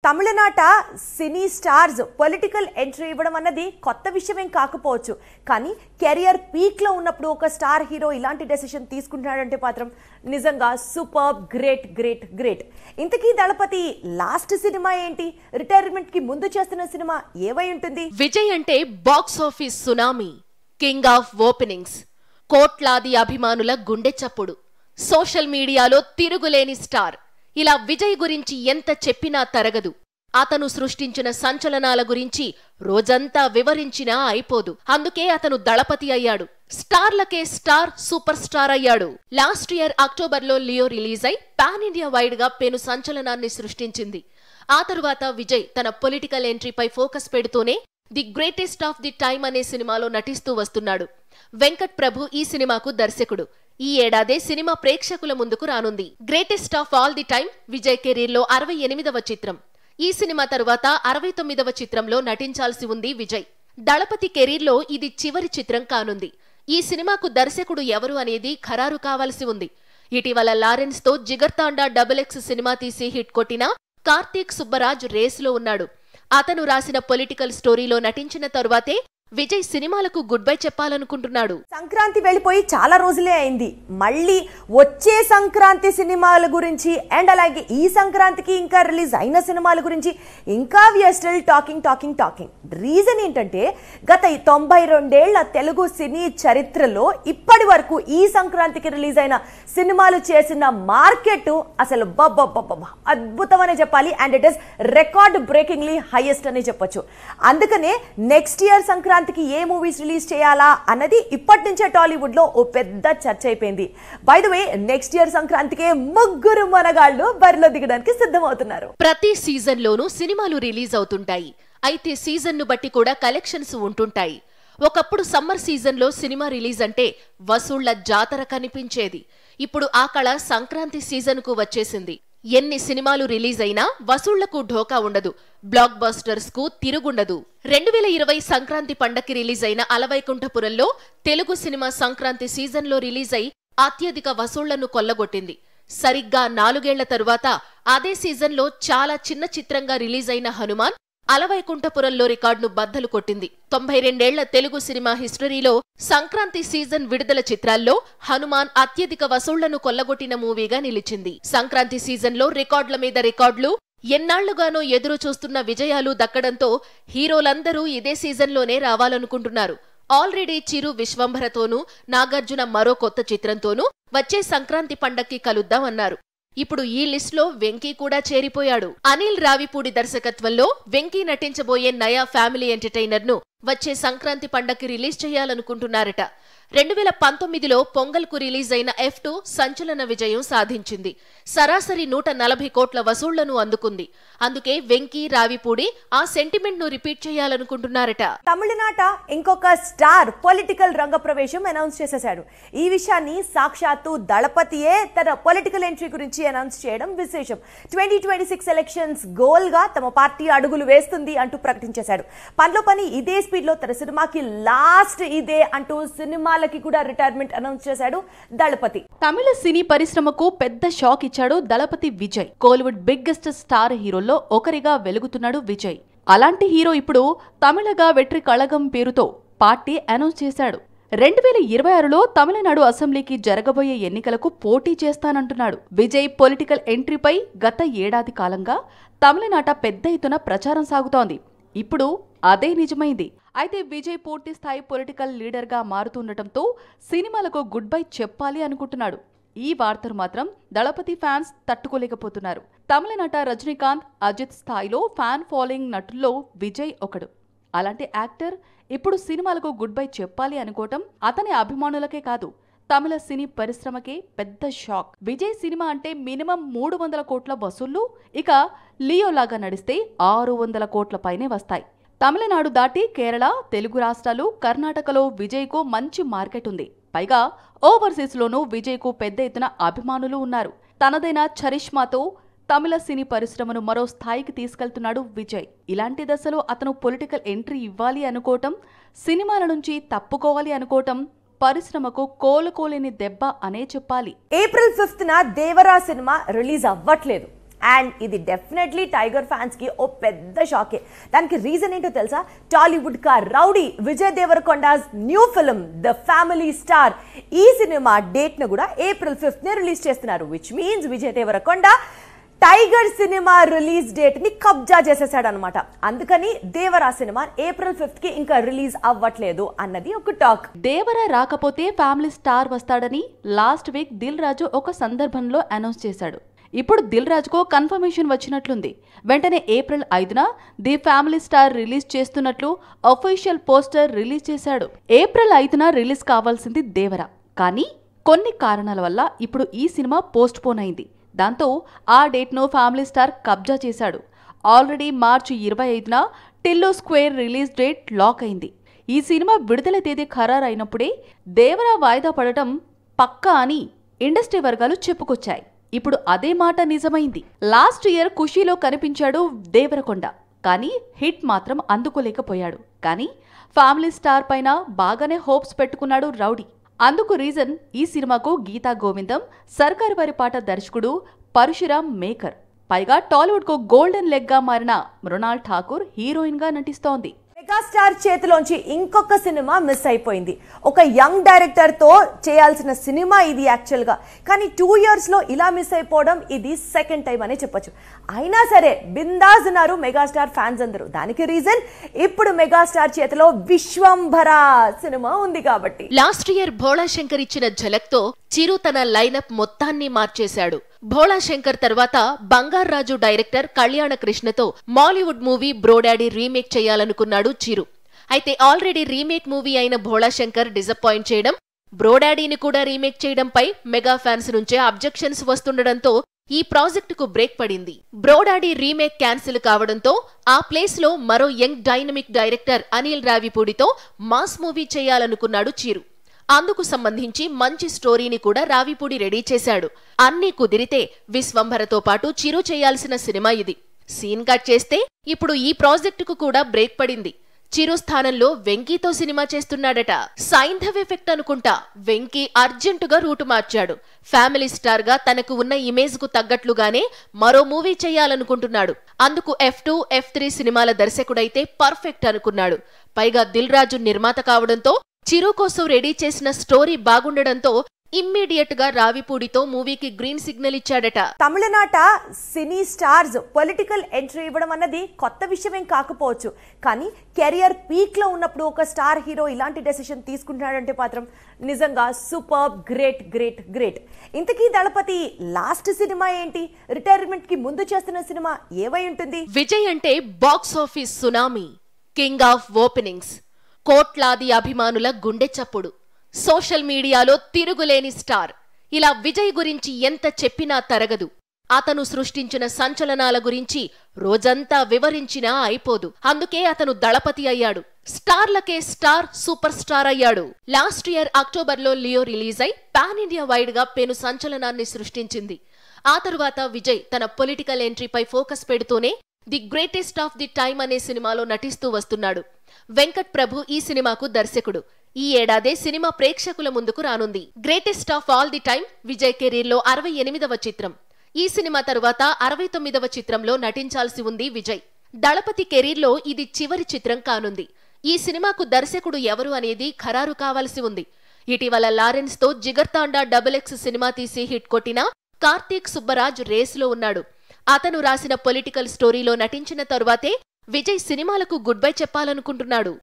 తమిళనాట సినీ stars political entry ఇవ్వడం అన్నది కొత్త విషయమేం కాకపోవచ్చు. కానీ కెరియర్ పీక్లో ఉన్నప్పుడు ఒక స్టార్ హీరో ఇలాంటి డెసిషన్ తీసుకుంటున్నాడంటే మాత్రం నిజంగా సూపర్ గ్రేట్. ఇంతకీ దళపతి లాస్ట్ సినిమా ఏంటి? రిటైర్మెంట్ కి ముందు చేస్తున్న సినిమా ఏవై ఉంటుంది? విజయ్ అంటే box office tsunami, king of openings, కోట్లాది అభిమానుల గుండె చప్పుడు, సోషల్ మీడియాలో తిరుగులేని స్టార్. ఇలా విజయ్ గురించి ఎంత చెప్పినా తరగదు. అతను సృష్టించిన సంచలనాల గురించి రోజంతా వివరించినా అయిపోదు. అందుకే అతను దళపతి అయ్యాడు. స్టార్లకే స్టార్, సూపర్ స్టార్ అయ్యాడు. లాస్ట్ ఇయర్ అక్టోబర్లో లియో రిలీజ్ అయి పాన్ ఇండియా వైడ్ గా పెను సంచలనాన్ని సృష్టించింది. ఆ తరువాత విజయ్ తన పొలిటికల్ ఎంట్రీపై ఫోకస్ పెడుతూనే the greatest of the time అనే సినిమాలో నటిస్తూ వస్తున్నాడు. వెంకట్ ప్రభు ఈ సినిమాకు దర్శకుడు. ఈ ఏడాదే సినిమా ప్రేక్షకుల ముందుకు రానుంది. Greatest of all the time Vijay కెరీర్లో 68వ చిత్రం. ఈ సినిమా తరువాత 69వ చిత్రంలో నటించాల్సి ఉంది విజయ్. దళపతి కెరీర్లో ఇది చివరి చిత్రం కానుంది. ఈ సినిమాకు దర్శకుడు ఎవరు అనేది ఖరారు కావాల్సి ఉంది. ఇటీవల లారెన్స్ తో జిగర్తాండా XX సినిమా తీసి హిట్ కొట్టిన కార్తీక్ సుబ్బరాజ్ రేసులో ఉన్నాడు. అతను రాసిన పొలిటికల్ స్టోరీలో నటించిన తరువాతే విజయ్ సినిమాలకు గుడ్ బై చెప్పాలనుకుంటున్నాడు. సంక్రాంతి వెళ్ళిపోయి చాలా రోజులే అయింది. మళ్ళీ వచ్చే సంక్రాంతి సినిమాల గురించి అండ్ అలాగే ఈ సంక్రాంతికి ఇంకా రిలీజ్ అయిన సినిమాల గురించి ఇంకా we are still talking. Reason ఏంటంటే గత 92 ఏళ్ల తెలుగు సినీ చరిత్రలో ఇప్పటి వరకు ఈ సంక్రాంతికి రిలీజ్ అయిన సినిమాలు చేసిన మార్కెట్ అసలు అద్భుతం అనే చెప్పాలి. And it is record breakingly highest అని చెప్పొచ్చు. అందుకనే నెక్స్ట్ ఇయర్ సంక్రాంతికి ఏ మూవీస్ రిలీజ్ చేయాలా అన్నది ఇప్పటి నుంచే టాలీవుడ్ లో ఓ పెద్ద చర్చ అయిపోయింది. By the way next year సంక్రాంతికి ముగ్గురు మనగాళ్లు బరిలో దిగడానికి సిద్ధమవుతున్నారు. ప్రతి సీజన్ లోనూ సినిమాలు రిలీజ్ అవుతుంటాయి. అయితే సీజన్ ను బట్టి కూడా కలెక్షన్స్ ఉంటుంటాయి. ఒకప్పుడు సమ్మర్ సీజన్ లో సినిమా రిలీజ్ అంటే వసూళ్ల జాతర కనిపించేది. ఇప్పుడు ఆ కళ సంక్రాంతి సీజన్ కు వచ్చేసింది. ఎన్ని సినిమాలు రిలీజ్ అయినా వసూళ్లకు ఢోకా ఉండదు. బ్లాక్ బస్టర్స్ కు తిరుగుండదు. 2020 సంక్రాంతి పండక్కి రిలీజ్ అయిన అలవైకుంఠపురంలో తెలుగు సినిమా సంక్రాంతి సీజన్ లో రిలీజ్ అయి అత్యధిక వసూళ్లను కొల్లగొట్టింది. సరిగ్గా 4 ఏళ్ల తరువాత అదే సీజన్లో చాలా చిన్న చిత్రంగా రిలీజ్ అయిన హనుమాన్ అలవైకుంఠపురంలో రికార్డును బద్దలు కొట్టింది. 92 ఏళ్ల తెలుగు సినిమా హిస్టరీలో సంక్రాంతి సీజన్ విడుదల చిత్రాల్లో హనుమాన్ అత్యధిక వసూళ్లను కొల్లగొట్టిన మూవీగా నిలిచింది. సంక్రాంతి సీజన్లో రికార్డుల మీద రికార్డులు, ఎన్నాళ్లుగానో ఎదురు చూస్తున్న విజయాలు దక్కడంతో హీరోలందరూ ఇదే సీజన్లోనే రావాలనుకుంటున్నారు. ఆల్రెడీ చిరు విశ్వంభరతోనూ, నాగార్జున మరో కొత్త చిత్రంతోనూ వచ్చే సంక్రాంతి పండక్కి కలుద్దాం అన్నారు. ఇప్పుడు ఈ లిస్ట్ లో వెంకీ కూడా చేరిపోయాడు. అనిల్ రావిపూడి దర్శకత్వంలో వెంకీ నటించబోయే నయా ఫ్యామిలీ ఎంటర్టైనర్ ను వచ్చే సంక్రాంతి పండక్కి రిలీజ్ చేయాలనుకుంటున్నారట. 2019లో పొంగల్ కు రిలీజ్ అయిన F2 సంచలన విజయం సాధించింది. సరాసరి 140 కోట్ల వసూళ్లను అందుకుంది. అందుకే వెంకీ, రావిపూడి ఆ సెంటిమెంట్ ను రిపీట్ చేయాలనుకుంటున్నారట. తమిళనాట ఇంకొక స్టార్ పొలిటికల్ రంగ ప్రవేశం అనౌన్స్ చేసేశాడు. ఈ విషయాన్ని సాక్షాత్తు దళపతియే తన పొలిటికల్ ఎంట్రీ గురించి అనౌన్స్ చేయడం విశేషం. 2026 ఎలక్షన్స్ గోల్ గా తమ పార్టీ అడుగులు వేస్తుంది అంటూ ప్రకటించేశాడు. పనిలో పని ఇదే స్పీడ్ లో తన సినిమాకి లాస్ట్ ఇదే అంటూ సినిమాలకి కూడా రిటైర్మెంట్ అనౌన్స్ చేశాడు దళపతి. తమిళ సినీ పరిశ్రమకు పెద్ద షాక్ ఇచ్చాడు దళపతి విజయ్. కోలీవుడ్ బిగ్గెస్ట్ స్టార్ హీరోల్లో ఒకరిగా వెలుగుతున్నాడు విజయ్. అలాంటి హీరో ఇప్పుడు తమిళగా వెట్రి కళగం పేరుతో పార్టీ అనౌన్స్ చేశాడు. 2026లో తమిళనాడు అసెంబ్లీకి జరగబోయే ఎన్నికలకు పోటీ చేస్తానంటున్నాడు. విజయ్ పొలిటికల్ ఎంట్రీపై గత ఏడాది కాలంగా తమిళనాట పెద్ద ఎత్తున ప్రచారం సాగుతోంది. ఇప్పుడు అదే నిజమైంది. అయితే విజయ్ పూర్తి స్థాయి పొలిటికల్ లీడర్ గా మారుతుండటంతో సినిమాలకు గుడ్ బై చెప్పాలి అనుకుంటున్నాడు. ఈ వార్తను మాత్రం దళపతి ఫ్యాన్స్ తట్టుకోలేకపోతున్నారు. తమిళనాట రజనీకాంత్, అజిత్ స్థాయిలో ఫ్యాన్ ఫాలోయింగ్ నటుల్లో విజయ్ ఒకడు. అలాంటి యాక్టర్ ఇప్పుడు సినిమాలకు గుడ్ బై చెప్పాలి అనుకోవటం అతని అభిమానులకే కాదు, తమిళ సినీ పరిశ్రమకే పెద్ద షాక్. విజయ్ సినిమా అంటే మినిమం 300 కోట్ల వసూళ్లు, ఇక లియో లాగా నడిస్తే 600 కోట్ల పైనే వస్తాయి. తమిళనాడు దాటి కేరళ, తెలుగు రాష్ట్రాలు, కర్ణాటకలో విజయ్కు మంచి మార్కెట్ ఉంది. పైగా ఓవర్సీస్ లోనూ విజయ్కు పెద్ద ఎత్తున అభిమానులు ఉన్నారు. తనదైన చరిష్మాతో తమిళ సినీ పరిశ్రమను మరో స్థాయికి తీసుకెళ్తున్నాడు విజయ్. ఇలాంటి దశలో అతను పొలిటికల్ ఎంట్రీ ఇవ్వాలి అనుకోవటం, సినిమాల నుంచి తప్పుకోవాలి అనుకోవటం పరిశ్రమకు కోలుకోలేని దెబ్బ అనే చెప్పాలి. ఏప్రిల్ 5న దేవరా సినిమా రిలీజ్ అవ్వట్లేదు. అండ్ ఇది డెఫినెట్లీ టైగర్ ఫ్యాన్స్ కి ఓ పెద్ద షాకే. దానికి రీజన్ ఏంటో తెలుసా? టాలీవుడ్ కా rowdy Vijay Devarakonda's new film the family star. ఈ సినిమా డేట్ ను కూడా April 5th రిలీజ్ చేస్తున్నారు. Which means Vijay Devarakonda tiger సినిమా రిలీజ్ డేట్ ని కబ్జా చేసేసాడు అనమాట. అందుకని దేవరా సినిమా April 5th కి ఇంకా రిలీజ్ అవ్వట్లేదు అన్నది ఒక టాక్. దేవరా రాకపోతే ఫ్యామిలీ స్టార్ వస్తాడని లాస్ట్ వీక్ దిల్ రాజు ఒక సందర్భంలో అనౌన్స్ చేశాడు. ఇప్పుడు దిల్ రాజుకు కన్ఫర్మేషన్ వచ్చినట్లుంది. వెంటనే April 5న ది ఫ్యామిలీ స్టార్ రిలీజ్ చేస్తున్నట్లు అఫీషియల్ పోస్టర్ రిలీజ్ చేశాడు. April 5న రిలీజ్ కావాల్సింది దేవరా, కానీ కొన్ని కారణాల వల్ల ఇప్పుడు ఈ సినిమా పోస్ట్ పోన్ అయింది. దాంతో ఆ డేట్ను ఫ్యామిలీ స్టార్ కబ్జా చేశాడు. ఆల్రెడీ March 25న Tillu Square release date lock అయింది. ఈ సినిమా విడుదల తేదీ ఖరారైనప్పుడే దేవరా వాయిదా పడటం పక్కా అని ఇండస్ట్రీ వర్గాలు చెప్పుకొచ్చాయి. ఇప్పుడు అదే మాట నిజమైంది. లాస్ట్ ఇయర్ ఖుషీలో కనిపించాడు దేవరకొండ, కానీ హిట్ మాత్రం అందుకోలేకపోయాడు. కానీ ఫ్యామిలీ స్టార్ పైన బాగానే హోప్స్ పెట్టుకున్నాడు రౌడీ. అందుకు రీజన్ ఈ సినిమాకు గీతా గోవిందం, సర్కారు వారి పాట దర్శకుడు పరశురామ్ మేకర్. పైగా టాలీవుడ్ కు గోల్డెన్ లెగ్ గా మారిన మృణాల్ ఠాకూర్ హీరోయిన్ గా నటిస్తోంది. మెగాస్టార్ చేతిలోంచి ఇంకొక సినిమా మిస్ అయిపోయింది. ఒక యంగ్ డైరెక్టర్ తో చేయాల్సిన సినిమా ఇది యాక్చువల్ గా, కానీ 2 years లో ఇలా మిస్ అయిపోవడం ఇది సెకండ్ టైం అనే చెప్పొచ్చు. అయినా సరే బిందాస్ ఉన్నారు మెగాస్టార్ ఫ్యాన్స్ అందరూ. దానికి రీజన్ ఇప్పుడు మెగాస్టార్ చేతిలో విశ్వంభర సినిమా ఉంది కాబట్టి. లాస్ట్ ఇయర్ భోళా శంకర్ ఇచ్చిన ఝలక్ తో చిరు తన లైనప్ మొత్తాన్ని మార్చేశాడు. భోళా శంకర్ తర్వాత బంగార్ రాజు డైరెక్టర్ కళ్యాణ కృష్ణతో మాలీవుడ్ మూవీ బ్రోడాడీ రీమేక్ చేయాలనుకున్నాడు చిరు. అయితే ఆల్రెడీ రీమేక్ మూవీ అయిన భోళా శంకర్ డిసప్పాయింట్ చేయడం, బ్రోడాడీని కూడా రీమేక్ చేయడంపై మెగా ఫ్యాన్స్ నుంచే అబ్జెక్షన్స్ వస్తుండటంతో ఈ ప్రాజెక్టుకు బ్రేక్ పడింది. బ్రోడాడీ రీమేక్ క్యాన్సిల్ కావడంతో ఆ ప్లేస్ లో మరో యంగ్ డైనమిక్ డైరెక్టర్ అనిల్ రావిపూడితో మాస్ మూవీ చేయాలనుకున్నాడు చిరు. అందుకు సంబంధించి మంచి స్టోరీని కూడా రావిపూడి రెడీ చేశాడు. అన్నీ కుదిరితే విశ్వంభరతో పాటు చిరు చేయాల్సిన సినిమా ఇది. సీన్ కట్ చేస్తే ఇప్పుడు ఈ ప్రాజెక్టుకు కూడా బ్రేక్ పడింది. చిరు స్థానంలో వెంకీతో సినిమా చేస్తున్నాడట. సైంధవ్ ఎఫెక్ట్ అనుకుంటా వెంకీ అర్జెంటుగా రూటు మార్చాడు. ఫ్యామిలీ స్టార్ గా తనకు ఉన్న ఇమేజ్ కు తగ్గట్లుగానే మరో మూవీ చేయాలనుకుంటున్నాడు. అందుకు F2, F3 సినిమాల దర్శకుడైతే పర్ఫెక్ట్ అనుకున్నాడు. పైగా దిల్ రాజు నిర్మాత కావడంతో చిరు కోసం రెడీ చేసిన స్టోరీ బాగుండడంతో ఇమ్మీడియట్ గా రావిపూడితో మూవీకి గ్రీన్ సిగ్నల్ ఇచ్చాడట. తమిళనాట సినీ స్టార్స్ పొలిటికల్ ఎంట్రీ ఇవ్వడం అన్నది కొత్త విషయమేం కాకపోవచ్చు, కానీ కెరియర్ పీక్ లో ఉన్నప్పుడు ఒక స్టార్ హీరో ఇలాంటి డెసిషన్ తీసుకుంటున్నాడంటే మాత్రం నిజంగా సూపర్, గ్రేట్ గ్రేట్ గ్రేట్. ఇంతకీ దళపతి లాస్ట్ సినిమా ఏంటి? రిటైర్మెంట్ కి ముందు చేస్తున్న సినిమా ఏవై ఉంటుంది? విజయ్ అంటే box office tsunami, king of openings, కోట్లాది అభిమానుల గుండె చప్పుడు, సోషల్ మీడియాలో తిరుగులేని స్టార్. ఇలా విజయ్ గురించి ఎంత చెప్పినా తరగదు. అతను సృష్టించిన సంచలనాల గురించి రోజంతా వివరించినా అయిపోదు. అందుకే అతను దళపతి అయ్యాడు. స్టార్లకే స్టార్, సూపర్ స్టార్ అయ్యాడు. లాస్ట్ ఇయర్ అక్టోబర్లో లియో రిలీజ్ అయి పాన్ ఇండియా వైడ్ గా పెను సంచలనాన్ని సృష్టించింది. ఆ తరువాత విజయ్ తన పొలిటికల్ ఎంట్రీపై ఫోకస్ పెడుతూనే the greatest of the time అనే సినిమాలో నటిస్తూ వస్తున్నాడు. వెంకట్ ప్రభు ఈ సినిమాకు దర్శకుడు. ఈ ఏడాదే సినిమా ప్రేక్షకుల ముందుకు రానుంది. Greatest of all the time Vijay కెరీర్లో 68వ చిత్రం. ఈ సినిమా తరువాత 69వ చిత్రంలో నటించాల్సి ఉంది విజయ్. దళపతి కెరీర్లో ఇది చివరి చిత్రం కానుంది. ఈ సినిమాకు దర్శకుడు ఎవరు అనేది ఖరారు కావాల్సి ఉంది. ఇటీవల లారెన్స్ తో జిగర్తాండా XX సినిమా తీసి హిట్ కొట్టిన కార్తీక్ సుబ్బరాజ్ రేసులో ఉన్నాడు. అతను రాసిన పొలిటికల్ స్టోరీలో నటించిన తరువాతే విజయ్ సినిమాలకు గుడ్ బై చెప్పాలనుకుంటున్నాడు.